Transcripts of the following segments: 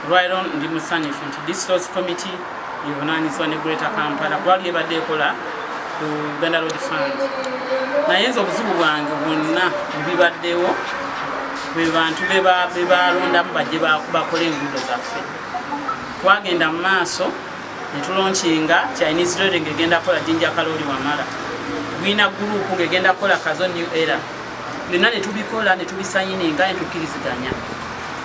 Right on the Musani Front. This was committee, Yonanis on the Greater Kampala, Quali Badekola, to Uganda Road Fund. Nayenza obuzibu bwange bwonna bibaddewo bwe bantu bebalonda bajje bakole enguudo zaffe. Twagenda mu maaso ne tulonkinga Chinese Road ng'egenda kola Jinja Kaloli Wamala. Gwina gurupu ng'egenda kola Kazo New Era. Byonna ne tubikola ne tubisayininga ne tukkiriziganya.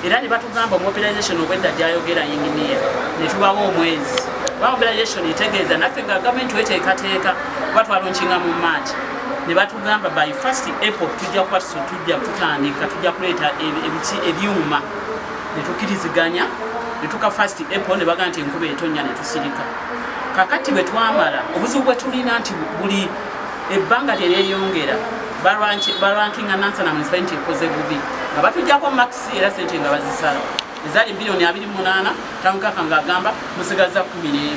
Era ne batugamba mobilization obwedda gyayogera engineer ne tubawo omwezi. Mobilization itegeeza naffe nga gavumenti weteekateeka batwalonkinga mu March. Ne batugamba by 1st April tujja kutandika tujja kuleeta ebyuma ne tukkiriziganya ne tuka 1st April ne bagamba nti enkuba etonnya ne tusirika. Kakati bwe twamala obuzibu bwe tulina nti buli ebbanga teryeyongera barankinga Nansana municipality ekoze bubi nga batujjako max era sente nga bazisala ezali bilioni 28 Tamukaka ng'agamba musigaza 11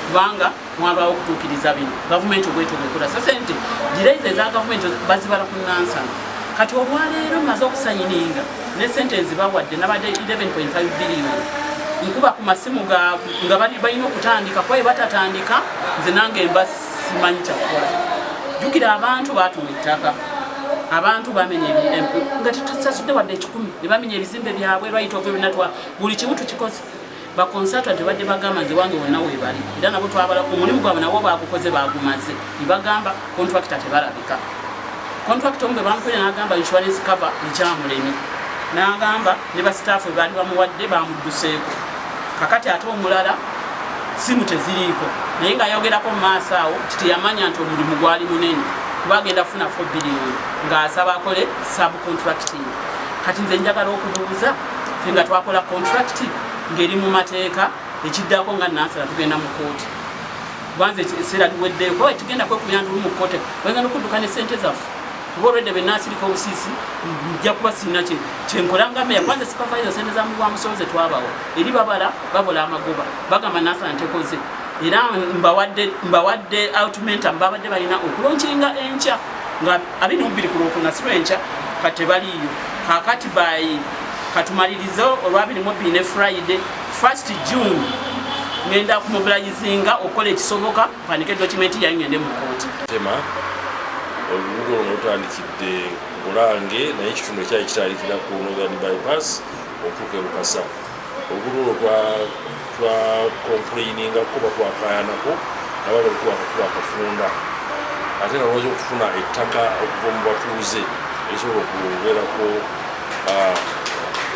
kubanga mwalwawo okutuukiriza bino gavumenti obwetogekola so sente diraize eza gavumenti bazibala ku Nansana kati olwaleero maze okusayininga ne sente ezibawadde nabadde 11.5 billion nkuba ku masimu nga balina okutandika kwaye batatandika nze nange mba simanyi kyakukola jukira abantu batuma ettaka abantu bamenye nga tutasudde wadde 10 ne bamenye ebizimbe byabwe right of binatwa buli kimu tukikoze ba consultant badde bagamba nze wange wonna webali era nabo twabala ku mulimu gwabwe nabo bagukoze bagumaze ibagamba contractor tebalabika contractor ombe bamukole n'agamba insurance cover ekyamulemi n'agamba ne ba staff bali bamuwadde bamudduseeko kakati ate omulala simu teziriiko naye ng'ayogerako mu maaso awo titeyamanya nti omulimu gwali munene kubagenda funa 4 billion ng'asaba akole subcontracting kati nze njagala okubuuza ffe nga twakola contract ng'eri mu mateeka ekiddako nga Nansana tugenda mu kooti kubanza ekiseera tuweddeeko tugenda kwekubira ndulu mu kooti wegenda okudduka ne sente zaffe kuba olwedde be naasirika obusiisi nja kuba sirina kyenkola nga meya kwanza supervisor sente za mulwa musozi twabawa eri babola amagoba bagamba Nansana ntekoze era mbawadde ultimatum babadde balina okulonkinga enkya nga 22 kulokuna siro enkya kati baliyo kakati bayi katumalirize olwabiri mu bine Friday 1st June ngenda kumobilizinga okola ekisoboka panike document yangende mu kooti tema oluguudo olutandikidde Bulange naye ekitundu ekyali kitandikira ku Northern bypass okutuuka e Lukasa oluguudo twa complaininga kuba twakayanako nababa twakafunda ate nalwaza okufuna ettaka okuva mu batuuze ekisobola okubeerako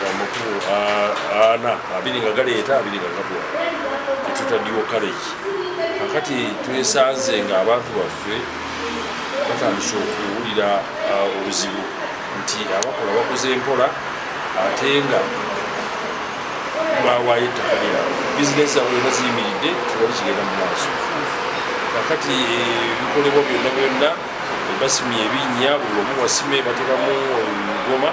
amakulu 2 nga galeeta 2 nga gabula etutaddiwo college kakati twesanze ng'abantu baffe batandise okuwulira obuzibu nti abakola bakoze empola ate nga bawaayo ettaka lyabwe bizinesi zaabwe byonna ziyimiridde tewali kigenda mu maaso kakati ebikolebwa byonna basimye ebinnya buli omu wasime bateekamu engoma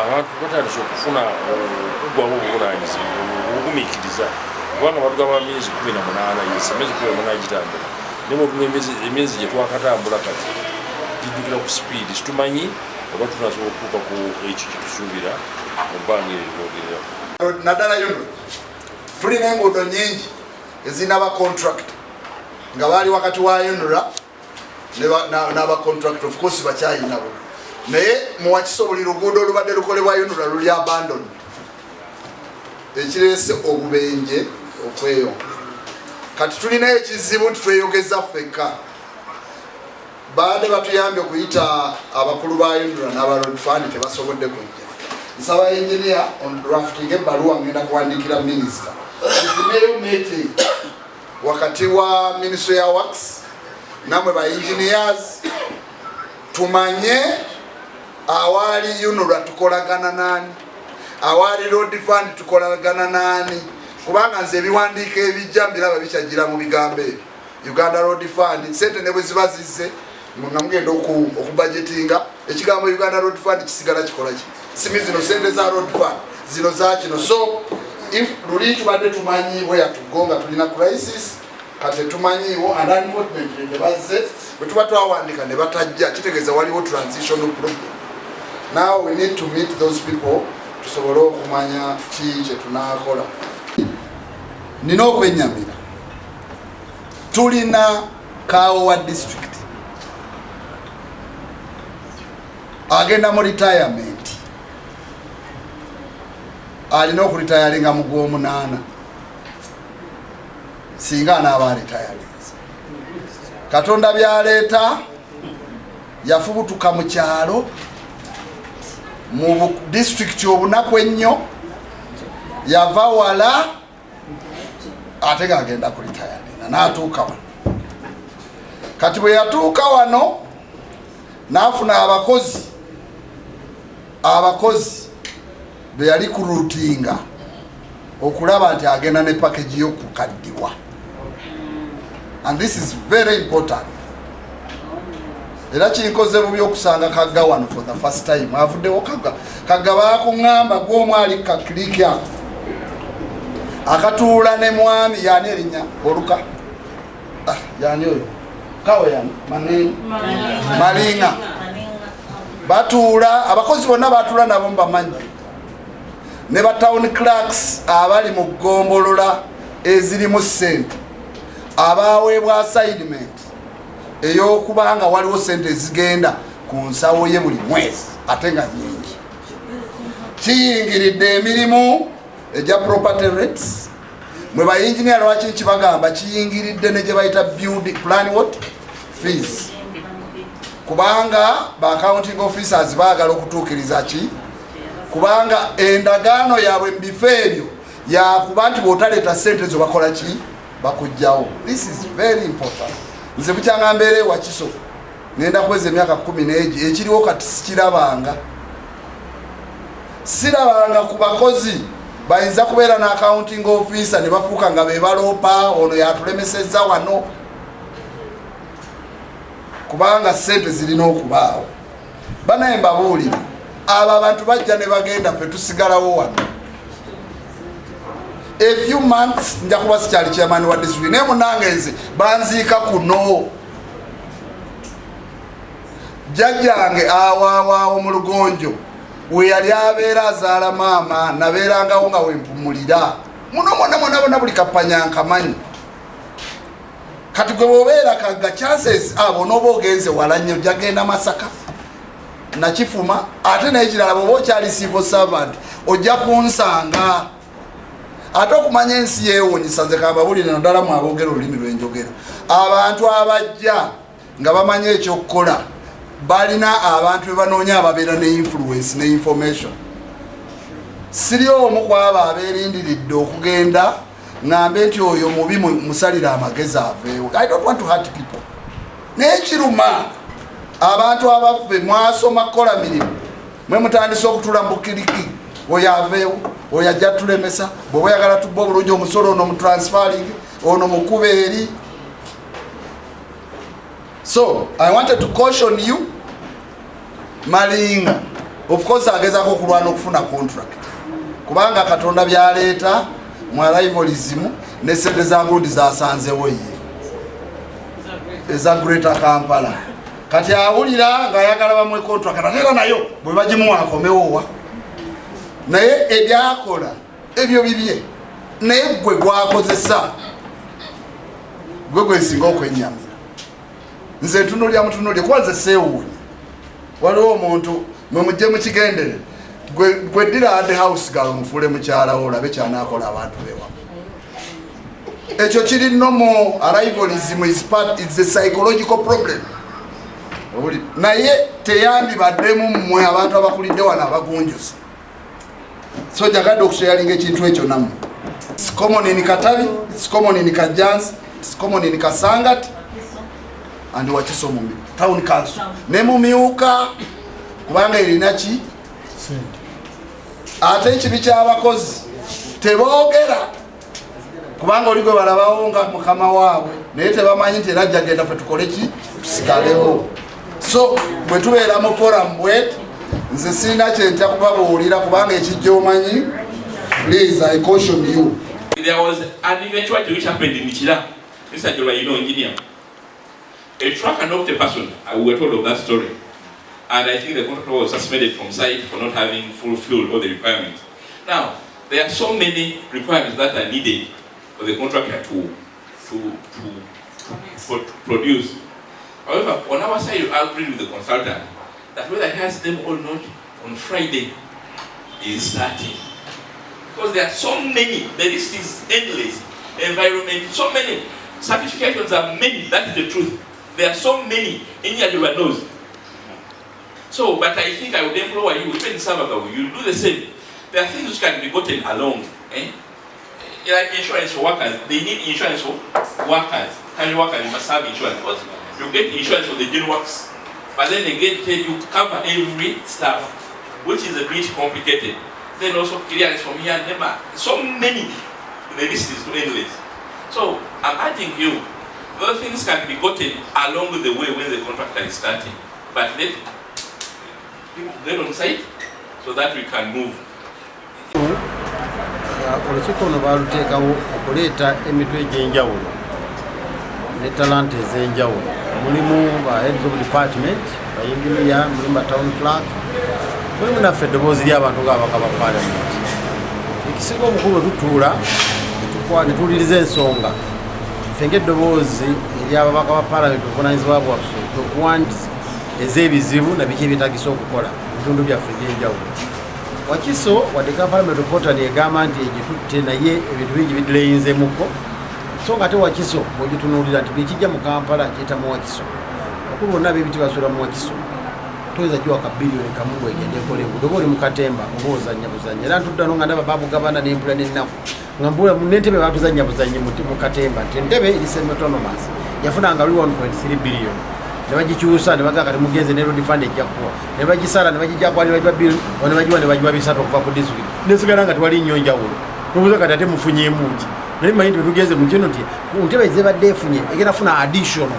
abantu batandise okufuna okuggwamu obuvunaanyizibwa obugumiikiriza kubanga batugamba myezi 18 yesi emyezi 18 gitambula naye bwetuna emyezi gye twakatambula kati gijjukira ku sipiidi situmanyi oba tunasobola okutuuka ku ekyo kyetusuubira mu bbanga eryogereraku naddala yuno tulina enguudo nyingi ezirina abacontract nga baali wakati wa yunura n'abacontract of course bakyayinabo naye muwakiso buli luguudo olubadde lukolebwa yunura luli abandon ekireese obubenje okweyonga kati tulinayo ekizibu nti tweyogeza ffekka baade batuyambye okuyita abakulu ba Yundura n'aba Fund tebasobodde kujja. Nsaba engineer on drafting ebbaluwa ngenda kuwandiikira minisita tufuneyo meeting wakati wa Ministry ya Works namwe ba engineers tumanye awali Yundura tukolagana nani, awali Road Fund tukolagana nani, kubanga nze ebiwandiiko ebijja mbiraba bikyagira mu bigambo ebyo. Uganda Road Fund sente ne bwe ziba zizze nga mugenda okubudgetinga ekigambo Uganda Road Fund kisigala kikola ki simi zino sente za Road Fund zino za kino. So if luli tubadde tumanyiibwe yatugonga tulina crisis kati tumanyiiwo and unfortunately ne bazze bwe tuba twawandika ne batajja kitegeeza waliwo transitional problem. Now we need to meet those people tusobole okumanya ki kye tunaakola. Nina okwennyamira tulina Kawowa district agenda mu retirement alina okuritayalinga mu Gw'omunaana singa anaaba retirees. Katonda byaleeta yafubutuka mu kyalo mu district obunaku ennyo yava wala ate gagenda ku retirelinga n'atuuka wano. Kati bwe yatuuka wano n'afuna abakozi be yali ku ruutinga okulaba nti agenda ne package y'okukaddiwa. And this is very important. Era kinkoze bubi okusanga Kagga wano for the first time. Avuddewo Kagga baakuŋŋamba gw'omwali kakiriki ako akatuula ne mwami yani erinnya oluka yani oyo kawe yani Malinga batuula abakozi bonna batuula nabo mbamanyi ne ba town clerks abali mu ggombolola ezirimu ssente abaweebwa assignment ey'okubanga waliwo ssente ezigenda ku nsawo ye buli mwezi ate nga nyingi. Kiyingiridde emirimu eja property rates mwe ba engineer lwaki kibagamba kiyingiridde ne gye bayita build plan what fees kubanga ba accounting officers baagala okutuukiriza ki kubanga endagaano yaabwe mu bifo ebyo yakuba nti bw'otaleeta ssente zo bakola ki bakujjawo. This is very important. Nze bukyanga mbeera ewa Kiso ngenda kuweza emyaka 10 ekiriwo kati sirabanga ku bakozi bayinza kubeera na accounting officer ne bafuuka nga be baloopa ono yatulemesezza wano kubanga ssente zirina okubaawo. Banaye mbabuulira abo abantu bajja ne bagenda ffe tusigalawo wano. A few months nja kuba sikyali chairman wa district naye munange nze banziika kuno jjajjange awaawo mu Lugonjo we yali abeera azaala maama nabeerangawo nga wempumulira muno mwonna buli kapanya nkamanyi. Kati gwe bw'obeera Kagga chances abo n'oba ogenze wala nnyo jagenda Masaka nakifuma ate naye kirala bw'oba okyali civil servant ojja kunsanga ate okumanya ensi yeewuunyisa. Nze kambabulire naddala mu aboogera olulimi lw'enjogera abantu abajja nga bamanya ekyokukola balina abantu be banoonya ababeera ne influence ne information. Siri omu ku abo abeerindiridde okugenda ngambe nti oyo mubi musalira amagezi aveewo. I don't want to hurt people. Naye kiruma abantu abaffe mwasoma kukola mirimu mwe mutandise okutula mbukiriki oyo aveewo oyo ajja tulemesa bw'oba oyagala tubba obulungi omusolo ono mutransferring ono mukuba eri. So I wanted to caution you. Malinga of course agezaako okulwana okufuna contract kubanga Katonda byaleeta mu arrivalism ne ssente za ngundi zasanzewo ye eza Greater Kampala. Kati awulira ng'ayagala bamwe contract era nayo bwe bagimuwa akomewowa naye ebyakola ebyo bibye naye gwe gwakozesa gwe nsinga okwennyamira. Nze ntunuulya kwanza seewuunya waliwo omuntu mwe mujje mukigendere gwe ddira ade house galo mufuule mukyalawo olabe kyanaakola abantu bewamu. Ekyo kiri nomo arrivalism is a psychological problem. naye teyandibaddemu mmwe abantu abakulidde wano abagunjusa. So jagadde okusharinga ekintu ekyo nammwe. It's common in Katabi, it's common in Kajansi, it's common in Kasangati and Wakiso mu town council. Ne mu Miuka kubanga erina ki? Ate ekibi ky'abakozi teboogera kubanga oli gwe balabawo nga mukama waabwe naye tebamanyi nti era jjagenda ffe tukole ki tusigalewo. So bwe tubeera mu forum bwetu nze sirina kyentya kubabuulira kubanga ekijja omanyi. Please, I caution you. There was an eventuality which happened in Michira. Mr. Jola, you know, engineer. A truck knocked a person. We were told of that story. And I think the contractor was suspended from site for not having fulfilled all the requirements. Now, there are so many requirements that are needed for the contractor to produce. However, on our side, I agree with the consultant that whether he has them or not on Friday is starting. Because there are so many, the list is endless. Environment, so many certifications are many, that is the truth. There are so many, any other knows. So, but I think I would implore you, even Sabagawu, you do the same. There are things which can be gotten along. Like insurance for workers, they need insurance for workers. Carry workers, you must have insurance. Because you get insurance for the general works. But then again, you cover every staff, which is a bit complicated. Then also clearance from here and there. So many, the list is endless. So I'm asking you, those things can be gotten along with the way when the contractor is starting. But let people get on site so that we can move. Olukiiko luno baaluteekawo okuleeta emitwe egy'enjawulo ne talanta ez'enjawulo. Mulimu ba heads of department, bayingiriya, mulimu ba town clerk, mulimu naffe eddoboozi ly'abantu ng'abaka ba parliament. Ekisinga obukulu tutuula ne tuwuliriza ensonga. Ffe ng'eddoboozi ery'ababaka ba parliament obuvunaanyizibwa bwaffe okuwandiisa ez'ebizibu na biki ebyetaagisa okukola mu bitundu byaffe eby'enjawulo. Wakiso wadde parliament reporter negamba nti egitutte naye ebintu bingi bidilayinzemuko. So nga te Wakiso bw'ogitunuulira nti bwekijja mu Kampala kiyita mu Wakiso. Bakulu bonna ab'ebiti basula mu Wakiso. Toyinza giwa ka biliyoni kamu bw'egenda ekola enguudo oba oli mu Katemba oba ozannya buzannya. Era ntudda nga ndaba baabugabana n'empula n'ennaku. Nga mbula n'entebe baatuzannya buzannya mu Katemba nti entebe eri semi-autonomous yafunanga 1.3 biliyoni. Ne bagikyusa ne bagamba kati mugenze ne road fund ejja kuwa. Ne bagisala ne bagijjako ne bagiba biliyoni ne bagiwa ne bagiba bisatu okuva ku district. Nesigala nga tewali nnyo njawulo. Nobuuza kati ate mufunyeemu ki? Naye manyi tugeze mu kino nti ku ntebe ezibadde efunye egenda funa additional.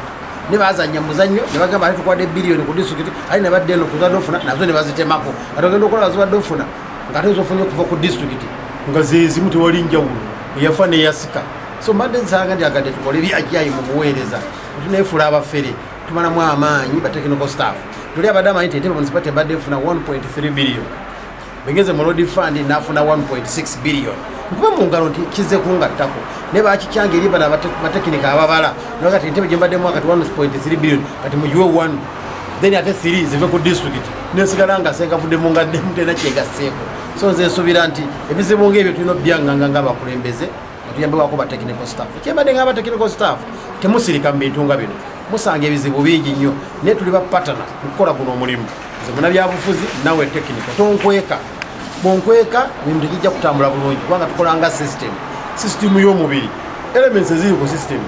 Ne bazannya muzannyo ne bagamba ate tukwadde biliyoni ku district ali ne badde eno kuzadde ofuna nazo ne bazitemako. Kati ogenda okola bazibadde ofuna nga ate ezofunye okuva ku district nga zeezimu tewali njawulo. Eyafa ne yasika. So mbadde nsanga nti agadde tukole byakyayi mu buweereza. Tuneefula abafere. Tumalamu amaanyi ba technical staff. Tuli abadde amanyi nti entebe municipality badde efuna 1.3 billion. Bengeze mu road fund nafuna 1.6 billion. Nkuba mu ngalo nti kize kungattako. Ne bakikyange eri bana batekinika ababala. Nokati entebe gye mbadde mu wakati 1.3 billion kati mujiwe 1. Then ate 3 zive ku district. Nesigala nga senga vudde mu ngadde mutena kyegaseeko. So nze nsubira nti ebizibu ng'ebyo tulina byanganga ng'abakulembeze tuyambeko ba technical staff. Kyembadde ng'aba technical staff temusirika mu bintu nga bino. Musanga ebizibu bingi nnyo ne tuli ba partner mukola guno omulimu. Nze munabyabufuzi nawe technical tonkweka bonkweka bintu kijja kutambula bulungi kubanga tukolanga system y'omubiri elements eziri ku system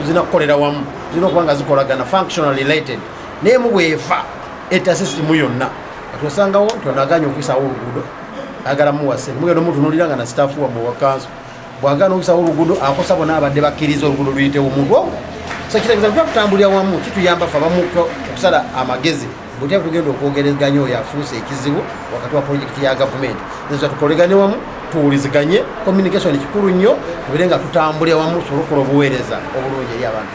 zina kukolera wamu zina kubanga zikolagana functional related naye mu bwefa eta system yonna atusangawo tonaganya okuyisa oluguudo agala muwase mugendo mutunuliranga na staff wa mu wakanso bwagana okuyisa oluguudo akosa bona abadde bakkiriza oluguudo luyitewo omuntu ogwo. So kitegeeza kutambulira wamu kituyamba fa bamuko okusala amagezi butya tugenda okwogerezaganya oyo afuuse ekizibu wakati wa projekiti ya government. Nzo tukolegane wamu tuwuliziganye communication kikulu nnyo tubeere nga tutambulira wamu tusobola okukola obuweereza obulungi eri abantu.